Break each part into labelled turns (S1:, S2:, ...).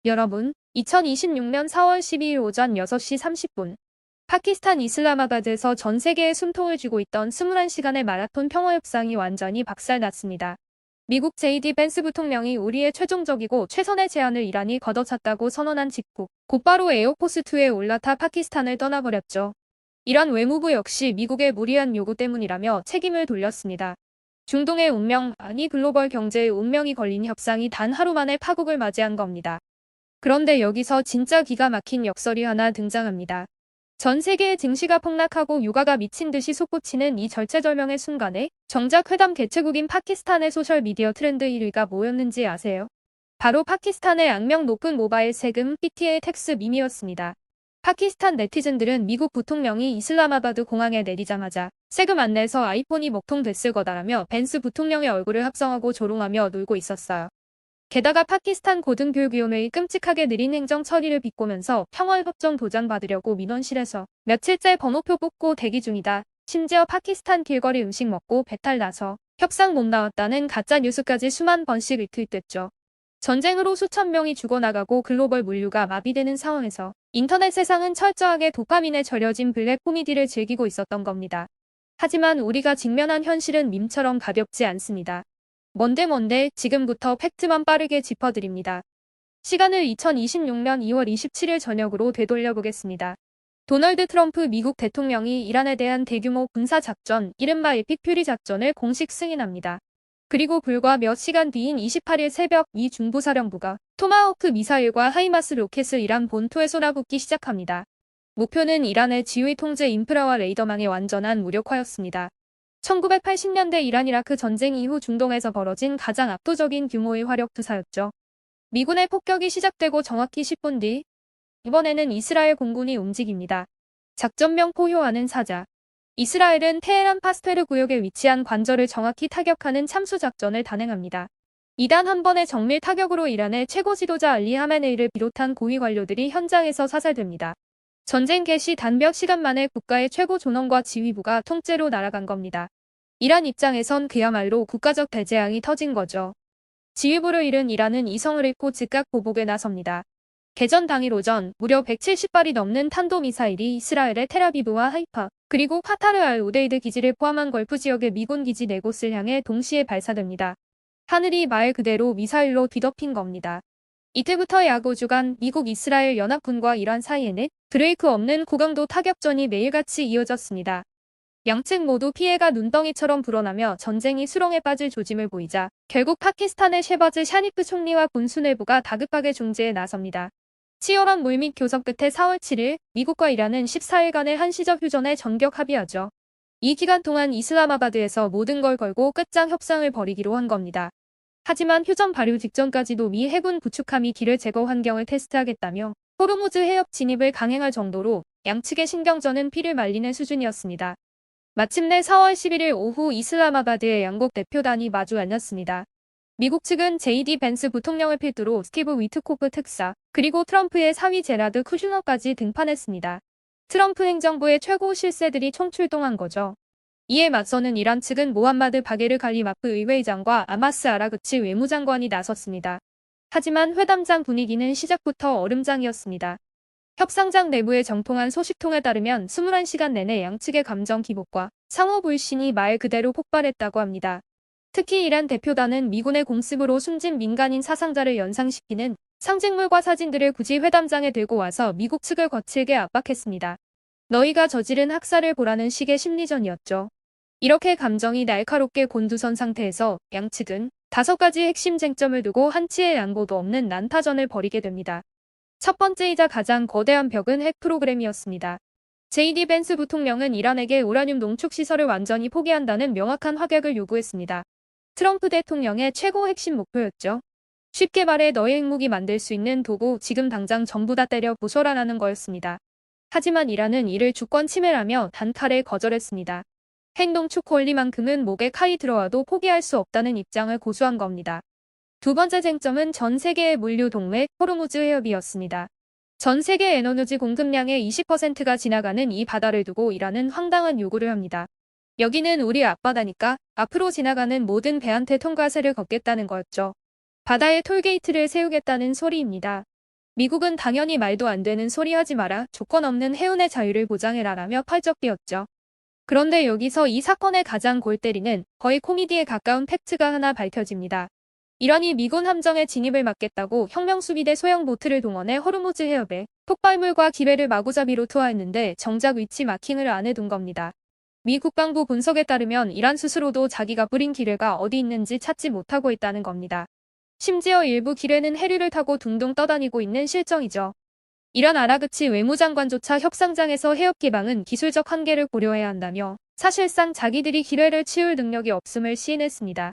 S1: 여러분, 2026년 4월 12일 오전 6시 30분, 파키스탄 이슬라마바드에서 전 세계에 숨통을 쥐고 있던 21시간의 마라톤 평화협상이 완전히 박살났습니다. 미국 JD 벤스 부통령이 우리의 최종적이고 최선의 제안을 이란이 걷어찼다고 선언한 직후, 곧바로 에어포스2에 올라타 파키스탄을 떠나버렸죠. 이란 외무부 역시 미국의 무리한 요구 때문이라며 책임을 돌렸습니다. 중동의 운명, 아니 글로벌 경제의 운명이 걸린 협상이 단 하루 만에 파국을 맞이한 겁니다. 그런데 여기서 진짜 기가 막힌 역설이 하나 등장합니다. 전 세계의 증시가 폭락하고 유가가 미친 듯이 솟구치는 이 절체절명의 순간에 정작 회담 개최국인 파키스탄의 소셜미디어 트렌드 1위가 뭐였는지 아세요? 바로 파키스탄의 악명 높은 모바일 세금 PTA 텍스 밈이었습니다. 파키스탄 네티즌들은 미국 부통령이 이슬라마바드 공항에 내리자마자 세금 안 내서 아이폰이 먹통됐을 거다라며 벤스 부통령의 얼굴을 합성하고 조롱하며 놀고 있었어요. 게다가 파키스탄 고등교육위원회의 끔찍하게 느린 행정 처리를 비꼬면서 평화협정 도장 받으려고 민원실에서 며칠째 번호표 뽑고 대기 중이다. 심지어 파키스탄 길거리 음식 먹고 배탈 나서 협상 못 나왔다는 가짜 뉴스까지 수만 번씩 리트윗됐죠. 전쟁으로 수천 명이 죽어나가고 글로벌 물류가 마비되는 상황에서 인터넷 세상은 철저하게 도파민에 절여진 블랙 코미디를 즐기고 있었던 겁니다. 하지만 우리가 직면한 현실은 밈처럼 가볍지 않습니다. 뭔데 지금부터 팩트만 빠르게 짚어드립니다. 시간을 2026년 2월 27일 저녁으로 되돌려보겠습니다. 도널드 트럼프 미국 대통령이 이란에 대한 대규모 군사작전, 이른바 에픽 퓨리 작전을 공식 승인합니다. 그리고 불과 몇 시간 뒤인 28일 새벽 미 중부사령부가 토마호크 미사일과 하이마스 로켓을 이란 본토에 쏟아붓기 시작합니다. 목표는 이란의 지휘 통제 인프라와 레이더망의 완전한 무력화였습니다. 1980년대 이란-이라크 전쟁 이후 중동에서 벌어진 가장 압도적인 규모의 화력 투사였죠. 미군의 폭격이 시작되고 정확히 10분 뒤, 이번에는 이스라엘 공군이 움직입니다. 작전명 포효하는 사자. 이스라엘은 테헤란 파스페르 구역에 위치한 관절을 정확히 타격하는 참수 작전을 단행합니다. 이단 한 번의 정밀 타격으로 이란의 최고 지도자 알리 하메네이를 비롯한 고위 관료들이 현장에서 사살됩니다. 전쟁 개시 단 몇 시간 만에 국가의 최고 존엄과 지휘부가 통째로 날아간 겁니다. 이란 입장에선 그야말로 국가적 대재앙이 터진 거죠. 지휘부를 잃은 이란은 이성을 잃고 즉각 보복에 나섭니다. 개전 당일 오전 무려 170발이 넘는 탄도미사일이 이스라엘의 텔아비브와 하이파, 그리고 카타르 알 우데이드 기지를 포함한 걸프 지역의 미군 기지 4곳을 향해 동시에 발사됩니다. 하늘이 말 그대로 미사일로 뒤덮인 겁니다. 이때부터 약 5주간 미국 이스라엘 연합군과 이란 사이에는 브레이크 없는 고강도 타격전이 매일같이 이어졌습니다. 양측 모두 피해가 눈덩이처럼 불어나며 전쟁이 수렁에 빠질 조짐을 보이자 결국 파키스탄의 셰바즈 샤리프 총리와 군 수뇌부가 다급하게 중재에 나섭니다. 치열한 물밑 교섭 끝에 4월 7일 미국과 이란은 14일간의 한시적 휴전에 전격 합의하죠. 이 기간 동안 이슬라마바드에서 모든 걸 걸고 끝장 협상을 벌이기로 한 겁니다. 하지만 휴전 발효 직전까지도 미 해군 구축함이 길을 제거 환경을 테스트하겠다며 호르무즈 해협 진입을 강행할 정도로 양측의 신경전은 피를 말리는 수준이었습니다. 마침내 4월 11일 오후 이슬라마바드의 양국 대표단이 마주 앉았습니다. 미국 측은 JD 벤스 부통령을 필두로 스티브 위트코프 특사, 그리고 트럼프의 사위 제라드 쿠슈너까지 등판했습니다. 트럼프 행정부의 최고 실세들이 총출동한 거죠. 이에 맞서는 이란 측은 모함마드 바게르 갈리마프 의회의장과 아마스 아라그치 외무장관이 나섰습니다. 하지만 회담장 분위기는 시작부터 얼음장이었습니다. 협상장 내부의 정통한 소식통에 따르면 21시간 내내 양측의 감정 기복과 상호 불신이 말 그대로 폭발했다고 합니다. 특히 이란 대표단은 미군의 공습으로 숨진 민간인 사상자를 연상시키는 상징물과 사진들을 굳이 회담장에 들고 와서 미국 측을 거칠게 압박했습니다. 너희가 저지른 학살을 보라는 식의 심리전이었죠. 이렇게 감정이 날카롭게 곤두선 상태에서 양측은 5가지 핵심 쟁점을 두고 한치의 양보도 없는 난타전을 벌이게 됩니다. 첫 번째이자 가장 거대한 벽은 핵 프로그램이었습니다. JD 벤스 부통령은 이란에게 우라늄 농축 시설을 완전히 포기한다는 명확한 확약을 요구했습니다. 트럼프 대통령의 최고 핵심 목표였죠. 쉽게 말해 너의 핵무기 만들 수 있는 도구 지금 당장 전부 다 때려 부숴라라는 거였습니다. 하지만 이란은 이를 주권 침해라며 단칼에 거절했습니다. 핵농축 권리만큼은 목에 칼이 들어와도 포기할 수 없다는 입장을 고수한 겁니다. 두 번째 쟁점은 전 세계의 물류 동맥 호르무즈 해협이었습니다. 전 세계 에너지 공급량의 20%가 지나가는 이 바다를 두고 이란은 황당한 요구를 합니다. 여기는 우리 앞바다니까 앞으로 지나가는 모든 배한테 통과세를 걷겠다는 거였죠. 바다에 톨게이트를 세우겠다는 소리입니다. 미국은 당연히 말도 안 되는 소리 하지 마라, 조건 없는 해운의 자유를 보장해라라며 펄쩍 뛰었죠. 그런데 여기서 이 사건의 가장 골 때리는 거의 코미디에 가까운 팩트가 하나 밝혀집니다. 이란이 미군 함정에 진입을 막겠다고 혁명수비대 소형 보트를 동원해 호르무즈 해협에 폭발물과 기뢰를 마구잡이로 투하했는데 정작 위치 마킹을 안 해둔 겁니다. 미 국방부 분석에 따르면 이란 스스로도 자기가 뿌린 기뢰가 어디 있는지 찾지 못하고 있다는 겁니다. 심지어 일부 기뢰는 해류를 타고 둥둥 떠다니고 있는 실정이죠. 이란 아라그치 외무장관조차 협상장에서 해협 개방은 기술적 한계를 고려해야 한다며 사실상 자기들이 기뢰를 치울 능력이 없음을 시인했습니다.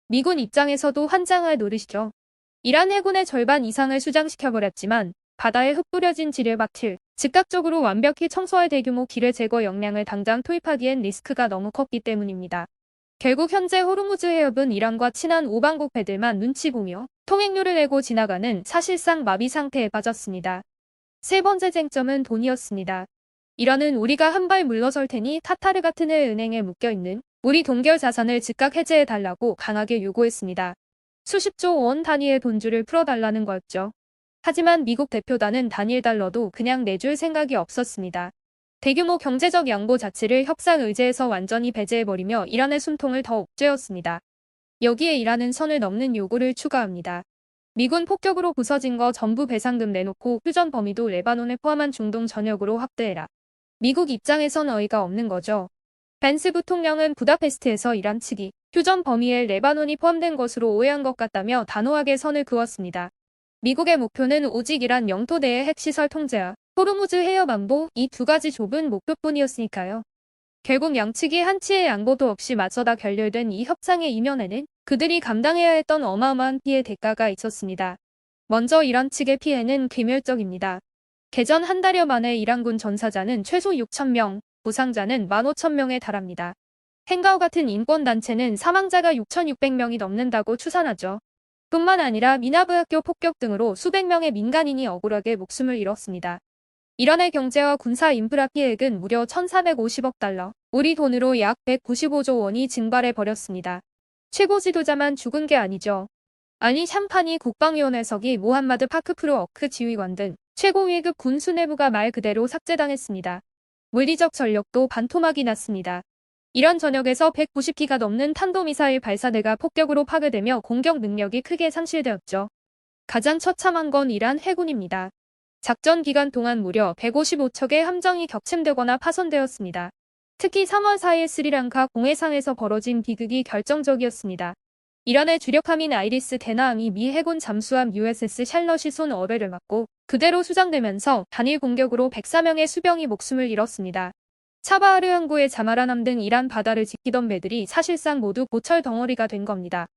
S1: 미군 입장에서도 환장할 노릇이죠. 이란 해군의 절반 이상을 수장시켜버렸지만 바다에 흩뿌려진 지뢰밭을 즉각적으로 완벽히 청소할 대규모 기뢰 제거 역량을 당장 투입하기엔 리스크가 너무 컸기 때문입니다. 결국 현재 호르무즈 해협은 이란과 친한 우방국 배들만 눈치 보며 통행료를 내고 지나가는 사실상 마비 상태에 빠졌습니다. 세 번째 쟁점은 돈이었습니다. 이란은 우리가 한 발 물러설 테니 카타르 같은 은행에 묶여있는 우리 동결 자산을 즉각 해제해달라고 강하게 요구했습니다. 수십조 원 단위의 돈줄을 풀어달라는 거였죠. 하지만 미국 대표단은 단일 달러도 그냥 내줄 생각이 없었습니다. 대규모 경제적 양보 자체를 협상 의제에서 완전히 배제해버리며 이란의 숨통을 더 옥죄었습니다. 여기에 이란은 선을 넘는 요구를 추가합니다. 미군 폭격으로 부서진 거 전부 배상금 내놓고 휴전 범위도 레바논을 포함한 중동 전역으로 확대해라. 미국 입장에선 어이가 없는 거죠. 벤스 부통령은 부다페스트에서 이란 측이 휴전 범위에 레바논이 포함된 것으로 오해한 것 같다며 단호하게 선을 그었습니다. 미국의 목표는 오직 이란 영토 내의 핵시설 통제와 호르무즈 해협 안보, 이 두 가지 좁은 목표뿐이었으니까요. 결국 양측이 한치의 양보도 없이 맞서다 결렬된 이 협상의 이면에는 그들이 감당해야 했던 어마어마한 피해 대가가 있었습니다. 먼저 이란 측의 피해는 괴멸적입니다. 개전 한 달여 만에 이란군 전사자는 최소 6,000명, 부상자는 15,000명에 달합니다. 행가오 같은 인권단체는 사망자가 6,600명이 넘는다고 추산하죠. 뿐만 아니라 미나브 학교 폭격 등으로 수백 명의 민간인이 억울하게 목숨을 잃었습니다. 이란의 경제와 군사 인프라 피해액은 무려 1,450억 달러, 우리 돈으로 약 195조 원이 증발해버렸습니다. 최고 지도자만 죽은 게 아니죠. 아니 샴파니 국방위원회석이 모함마드 파크프로 어크 지휘관 등 최고위급 군 수뇌부가 말 그대로 삭제당했습니다. 물리적 전력도 반토막이 났습니다. 이란 전역에서 190기가 넘는 탄도미사일 발사대가 폭격으로 파괴되며 공격 능력이 크게 상실되었죠. 가장 처참한 건 이란 해군입니다. 작전 기간 동안 무려 155척의 함정이 격침되거나 파손되었습니다. 특히 3월 4일 스리랑카 공해상에서 벌어진 비극이 결정적이었습니다. 이란의 주력함인 아이리스 대나함이 미 해군 잠수함 USS 샬럿이 쏜 어뢰를 맞고 그대로 수장되면서 단일 공격으로 104명의 수병이 목숨을 잃었습니다. 차바하르 항구의 자마라남 등 이란 바다를 지키던 배들이 사실상 모두 보철 덩어리가 된 겁니다.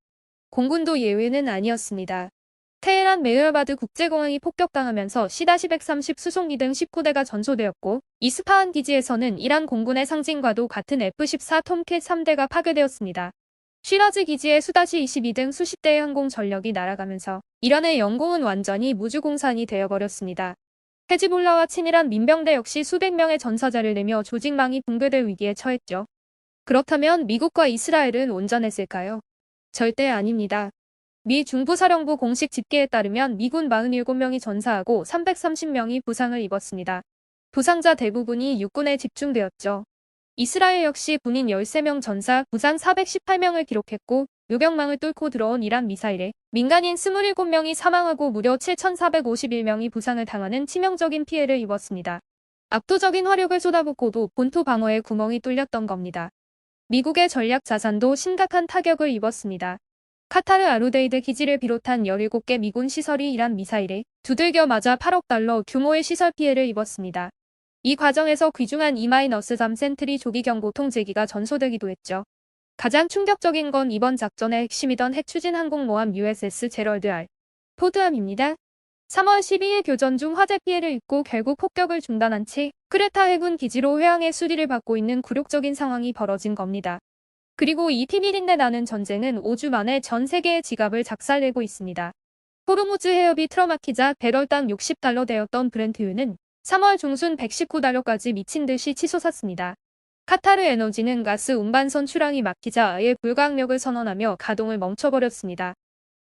S1: 공군도 예외는 아니었습니다. 테헤란 메흐라바드 국제공항이 폭격당하면서 C-130 수송기 등 19대가 전소되었고 이스파한 기지에서는 이란 공군의 상징과도 같은 F-14 톰캣 3대가 파괴되었습니다. 쉬라즈 기지의 수-22 등 수십 대의 항공 전력이 날아가면서 이란의 영공은 완전히 무주공산이 되어버렸습니다. 헤즈볼라와 친이란 민병대 역시 수백 명의 전사자를 내며 조직망이 붕괴될 위기에 처했죠. 그렇다면 미국과 이스라엘은 온전했을까요? 절대 아닙니다. 미 중부사령부 공식 집계에 따르면 미군 47명이 전사하고 330명이 부상을 입었습니다. 부상자 대부분이 육군에 집중되었죠. 이스라엘 역시 군인 13명 전사, 부상 418명을 기록했고 요격망을 뚫고 들어온 이란 미사일에 민간인 27명이 사망하고 무려 7,451명이 부상을 당하는 치명적인 피해를 입었습니다. 압도적인 화력을 쏟아붓고도 본토 방어에 구멍이 뚫렸던 겁니다. 미국의 전략 자산도 심각한 타격을 입었습니다. 카타르 아루데이드 기지를 비롯한 17개 미군 시설이 이란 미사일에 두들겨 맞아 8억 달러 규모의 시설 피해를 입었습니다. 이 과정에서 귀중한 E-3 센트리 조기경보 통제기가 전소되기도 했죠. 가장 충격적인 건 이번 작전의 핵심이던 핵추진 항공모함 USS 제럴드 R. 포드함입니다. 3월 12일 교전 중 화재 피해를 입고 결국 폭격을 중단한 채 크레타 해군 기지로 회항해 수리를 받고 있는 굴욕적인 상황이 벌어진 겁니다. 그리고 이 피비린내 나는 전쟁은 5주 만에 전 세계의 지갑을 작살내고 있습니다. 호르무즈 해협이 틀어막히자 배럴당 60달러 되었던 브렌트유는 3월 중순 119달러까지 미친 듯이 치솟았습니다. 카타르 에너지는 가스 운반선 출항이 막히자 아예 불가항력을 선언하며 가동을 멈춰버렸습니다.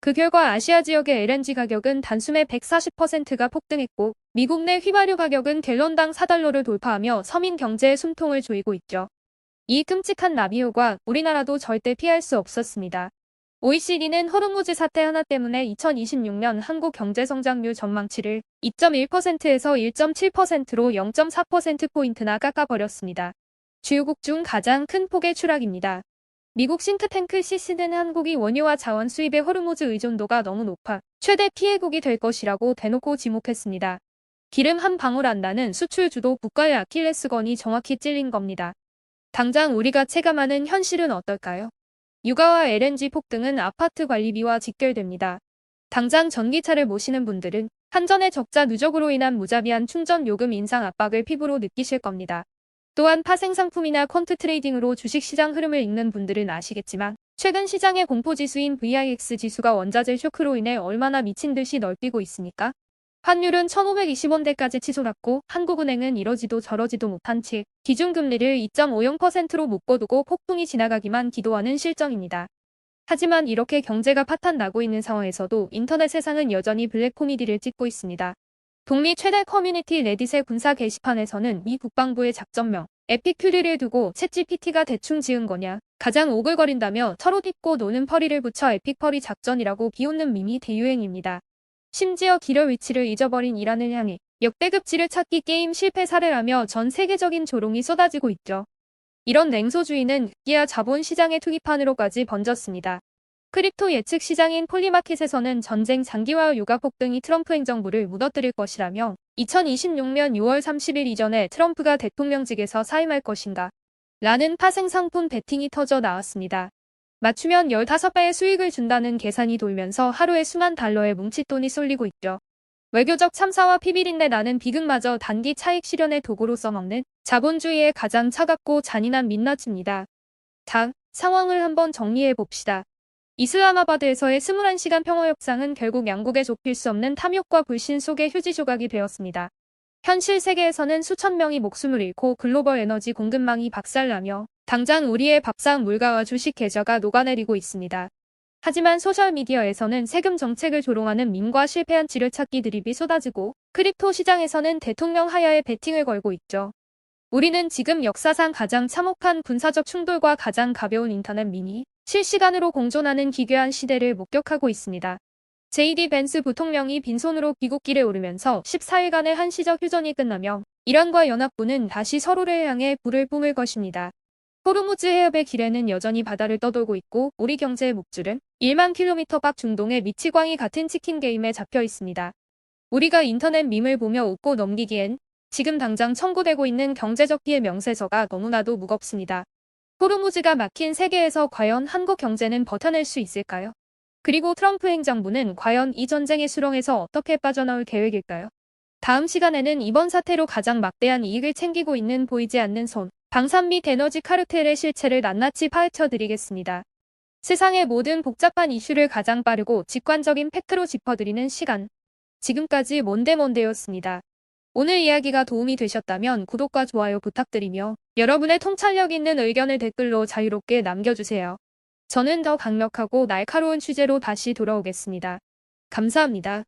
S1: 그 결과 아시아 지역의 LNG 가격은 단숨에 140%가 폭등했고 미국 내 휘발유 가격은 갤런당 4달러를 돌파하며 서민 경제의 숨통을 조이고 있죠. 이 끔찍한 나비효과 우리나라도 절대 피할 수 없었습니다. OECD는 호르무즈 사태 하나 때문에 2026년 한국 경제성장률 전망치를 2.1%에서 1.7%로 0.4%포인트나 깎아버렸습니다. 주요국 중 가장 큰 폭의 추락입니다. 미국 싱크탱크 시스는 한국이 원유와 자원 수입의 호르무즈 의존도가 너무 높아 최대 피해국이 될 것이라고 대놓고 지목했습니다. 기름 한 방울 안 나는 수출 주도 국가의 아킬레스건이 정확히 찔린 겁니다. 당장 우리가 체감하는 현실은 어떨까요? 육아와 LNG 폭등은 아파트 관리비와 직결됩니다. 당장 전기차를 모시는 분들은 한전의 적자 누적으로 인한 무자비한 충전 요금 인상 압박을 피부로 느끼실 겁니다. 또한 파생상품이나 퀀트 트레이딩으로 주식시장 흐름을 읽는 분들은 아시겠지만 최근 시장의 공포지수인 VIX 지수가 원자재 쇼크로 인해 얼마나 미친 듯이 널뛰고 있습니까? 환율은 1520원대까지 치솟았고 한국은행은 이러지도 저러지도 못한 채 기준금리를 2.50%로 묶어두고 폭풍이 지나가기만 기도하는 실정입니다. 하지만 이렇게 경제가 파탄나고 있는 상황에서도 인터넷 세상은 여전히 블랙 코미디를 찍고 있습니다. 북미 최대 커뮤니티 레딧의 군사 게시판에서는 미 국방부의 작전명 에픽 퓨리를 두고 챗GPT가 대충 지은 거냐 가장 오글거린다며 털옷 입고 노는 퍼리를 붙여 에픽퍼리 작전이라고 비웃는 밈이 대유행입니다. 심지어 기려 위치를 잊어버린 이란을 향해 역대급 지뢰찾기 게임 실패 사례라며 전 세계적인 조롱이 쏟아지고 있죠. 이런 냉소주의는 기아 자본시장의 투기판으로까지 번졌습니다. 크립토 예측 시장인 폴리마켓에서는 전쟁 장기화와 유가 폭등이 트럼프 행정부를 무너뜨릴 것이라며 2026년 6월 30일 이전에 트럼프가 대통령직에서 사임할 것인가 라는 파생상품 베팅이 터져 나왔습니다. 맞추면 15배의 수익을 준다는 계산이 돌면서 하루에 수만 달러의 뭉칫돈이 쏠리고 있죠. 외교적 참사와 피비린내 나는 비극마저 단기 차익 실현의 도구로 써먹는 자본주의의 가장 차갑고 잔인한 민낯입니다. 다음 상황을 한번 정리해 봅시다. 이슬라마바드에서의 21시간 평화협상은 결국 양국에 좁힐 수 없는 탐욕과 불신 속의 휴지 조각이 되었습니다. 현실 세계에서는 수천 명이 목숨을 잃고 글로벌 에너지 공급망이 박살나며 당장 우리의 밥상 물가와 주식 계좌가 녹아내리고 있습니다. 하지만 소셜미디어에서는 세금 정책을 조롱하는 밈과 실패한 지뢰찾기 드립이 쏟아지고 크립토 시장에서는 대통령 하야에 베팅을 걸고 있죠. 우리는 지금 역사상 가장 참혹한 군사적 충돌과 가장 가벼운 인터넷 밈이 실시간으로 공존하는 기괴한 시대를 목격하고 있습니다. JD 벤스 부통령이 빈손으로 귀국길에 오르면서 14일간의 한시적 휴전이 끝나며 이란과 연합군은 다시 서로를 향해 불을 뿜을 것입니다. 호르무즈 해협의 길에는 여전히 바다를 떠돌고 있고 우리 경제의 목줄은 1만 킬로미터 밖 중동의 미치광이 같은 치킨 게임에 잡혀 있습니다. 우리가 인터넷 밈을 보며 웃고 넘기기엔 지금 당장 청구되고 있는 경제적 피해 명세서가 너무나도 무겁습니다. 호르무즈가 막힌 세계에서 과연 한국 경제는 버텨낼 수 있을까요? 그리고 트럼프 행정부는 과연 이 전쟁의 수렁에서 어떻게 빠져나올 계획일까요? 다음 시간에는 이번 사태로 가장 막대한 이익을 챙기고 있는 보이지 않는 손, 방산 및 에너지 카르텔의 실체를 낱낱이 파헤쳐 드리겠습니다. 세상의 모든 복잡한 이슈를 가장 빠르고 직관적인 팩트로 짚어드리는 시간. 지금까지 뭔데뭔데였습니다. 오늘 이야기가 도움이 되셨다면 구독과 좋아요 부탁드리며 여러분의 통찰력 있는 의견을 댓글로 자유롭게 남겨주세요. 저는 더 강력하고 날카로운 취재로 다시 돌아오겠습니다. 감사합니다.